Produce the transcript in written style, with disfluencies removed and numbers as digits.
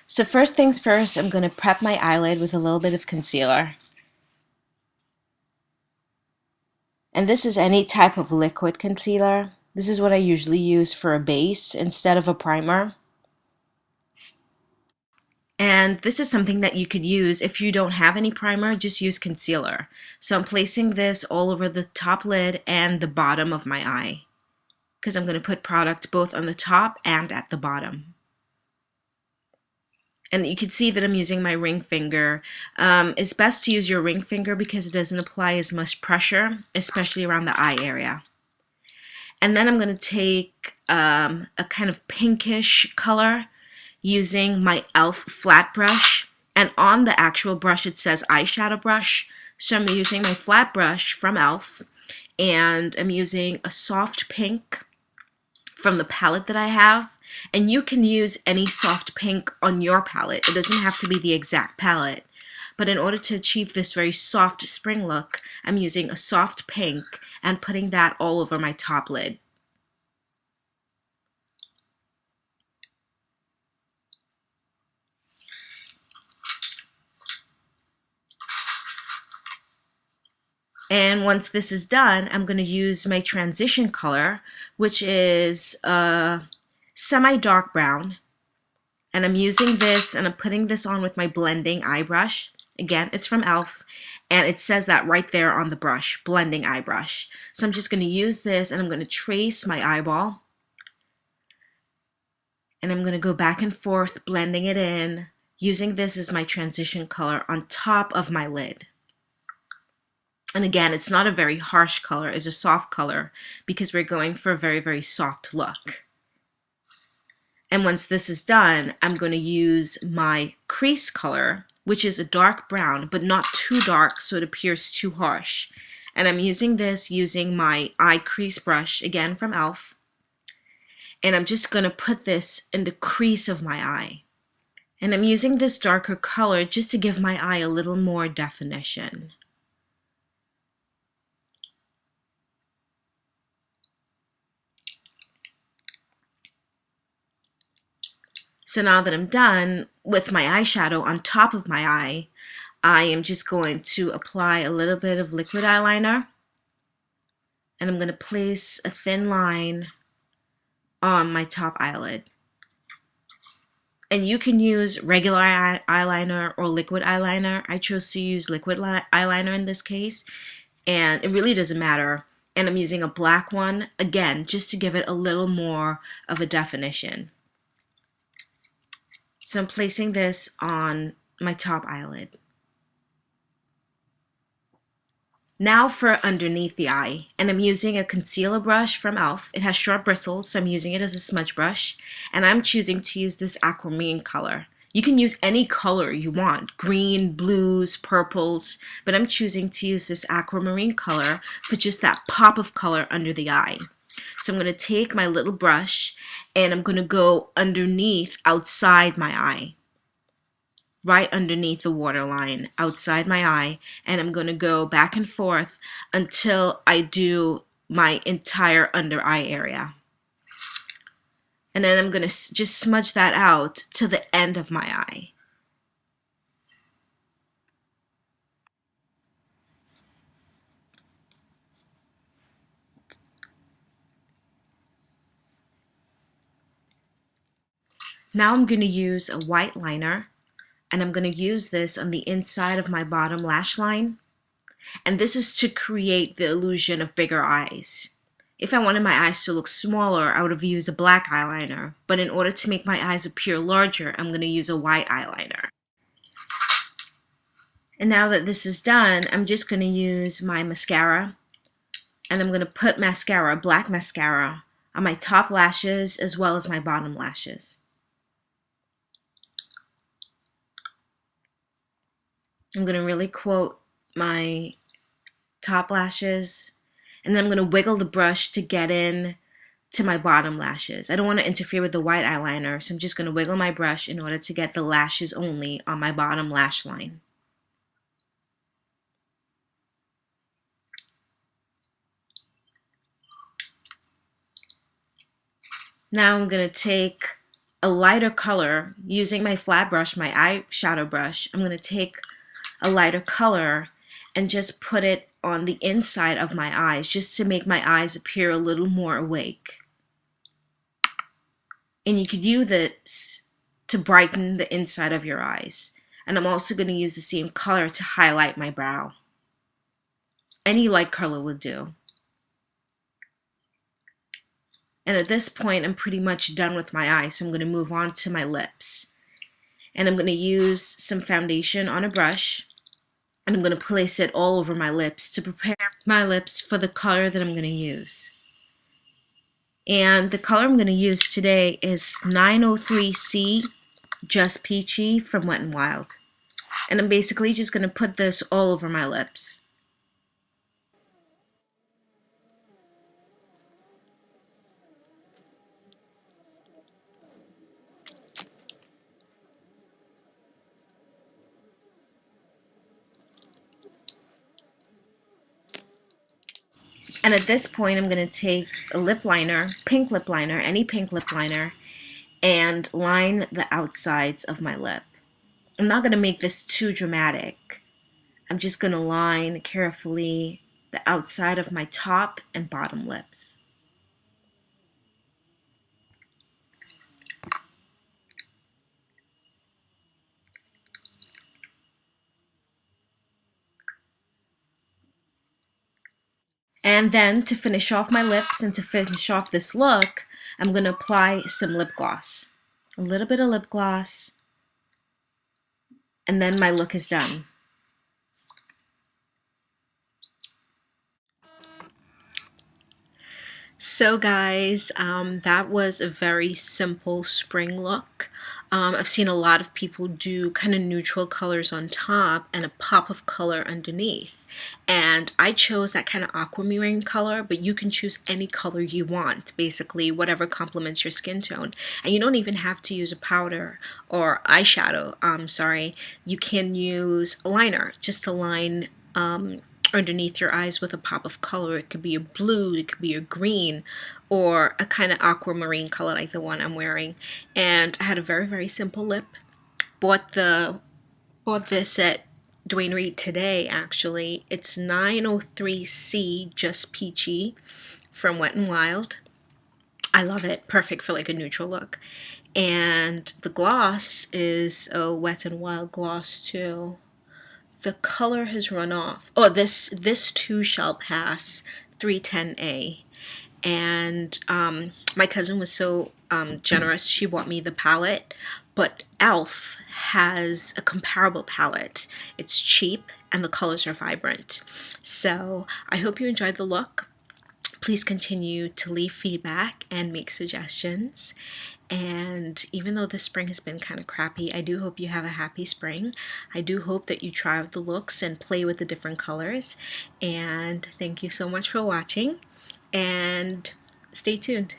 So first things first, I'm going to prep my eyelid with a little bit of concealer. And this is any type of liquid concealer. This is what I usually use for a base instead of a primer. And this is something that you could use if you don't have any primer, just use concealer. So I'm placing this all over the top lid and the bottom of my eye, because I'm going to put product both on the top and at the bottom. And you can see that I'm using my ring finger. It's best to use your ring finger because it doesn't apply as much pressure, especially around the eye area. And then I'm going to take a kind of pinkish color using my e.l.f. flat brush. And on the actual brush it says eyeshadow brush. So I'm using my flat brush from e.l.f. and I'm using a soft pink from the palette that I have. And you can use any soft pink on your palette. It doesn't have to be the exact palette. But in order to achieve this very soft spring look, I'm using a soft pink and putting that all over my top lid. And once this is done, I'm going to use my transition color, which is a semi-dark brown. And I'm using this and I'm putting this on with my blending eye brush. Again, it's from e.l.f. and it says that right there on the brush, blending eye brush. So I'm just going to use this and I'm going to trace my eyeball. And I'm going to go back and forth, blending it in, using this as my transition color on top of my lid. And again, it's not a very harsh color, it's a soft color because we're going for a very, very soft look. And once this is done, I'm going to use my crease color, which is a dark brown, but not too dark so it appears too harsh. And I'm using this using my eye crease brush, again from e.l.f. And I'm just going to put this in the crease of my eye. And I'm using this darker color just to give my eye a little more definition. So now that I'm done with my eyeshadow on top of my eye, I am just going to apply a little bit of liquid eyeliner. And I'm going to place a thin line on my top eyelid. And you can use regular eyeliner or liquid eyeliner. I chose to use liquid eyeliner in this case, and it really doesn't matter. And I'm using a black one, again, just to give it a little more of a definition. So I'm placing this on my top eyelid. Now for underneath the eye, and I'm using a concealer brush from e.l.f. It has short bristles, so I'm using it as a smudge brush, and I'm choosing to use this aquamarine color. You can use any color you want, green, blues, purples, but I'm choosing to use this aquamarine color for just that pop of color under the eye. So I'm going to take my little brush and I'm going to go underneath, outside my eye, right underneath the waterline, outside my eye, and I'm going to go back and forth until I do my entire under eye area. And then I'm going to just smudge that out to the end of my eye. Now I'm going to use a white liner, and I'm going to use this on the inside of my bottom lash line. And this is to create the illusion of bigger eyes. If I wanted my eyes to look smaller, I would have used a black eyeliner. But in order to make my eyes appear larger, I'm going to use a white eyeliner. And now that this is done, I'm just going to use my mascara. And I'm going to put mascara, black mascara, on my top lashes as well as my bottom lashes. I'm going to really coat my top lashes, and then I'm going to wiggle the brush to get in to my bottom lashes. I don't want to interfere with the white eyeliner, so I'm just going to wiggle my brush in order to get the lashes only on my bottom lash line. Now I'm going to take a lighter color using my flat brush, my eyeshadow brush. I'm going to take a lighter color and just put it on the inside of my eyes just to make my eyes appear a little more awake. And you could use this to brighten the inside of your eyes. And I'm also going to use the same color to highlight my brow. Any light color will do. And at this point, I'm pretty much done with my eyes, so I'm going to move on to my lips. And I'm going to use some foundation on a brush, and I'm going to place it all over my lips to prepare my lips for the color that I'm going to use. And the color I'm going to use today is 903C Just Peachy from Wet n Wild. And I'm basically just going to put this all over my lips. And at this point, I'm going to take a lip liner, pink lip liner, any pink lip liner, and line the outsides of my lip. I'm not going to make this too dramatic. I'm just going to line carefully the outside of my top and bottom lips. And then to finish off my lips and to finish off this look, I'm going to apply some lip gloss. A little bit of lip gloss, and then my look is done. So guys, that was a very simple spring look. I've seen a lot of people do kind of neutral colors on top and a pop of color underneath. And I chose that kind of aquamarine color, but you can choose any color you want, basically whatever complements your skin tone. And you don't even have to use a powder or eyeshadow, sorry. You can use a liner just to line underneath your eyes with a pop of color. It could be a blue, it could be a green, or a kind of aquamarine color like the one I'm wearing. And I had a very, very simple lip. Bought this at Duane Reade today, actually. It's 903C Just Peachy from Wet n Wild. I love it. Perfect for like a neutral look. And the gloss is a Wet n Wild gloss too. The color has run off. Oh, this too shall pass 310A. And my cousin was so generous. She bought me the palette, but e.l.f. has a comparable palette. It's cheap and the colors are vibrant. So I hope you enjoyed the look. Please continue to leave feedback and make suggestions. And even though the spring has been kind of crappy, I do hope you have a happy spring. I do hope that you try out the looks and play with the different colors. And thank you so much for watching. And stay tuned.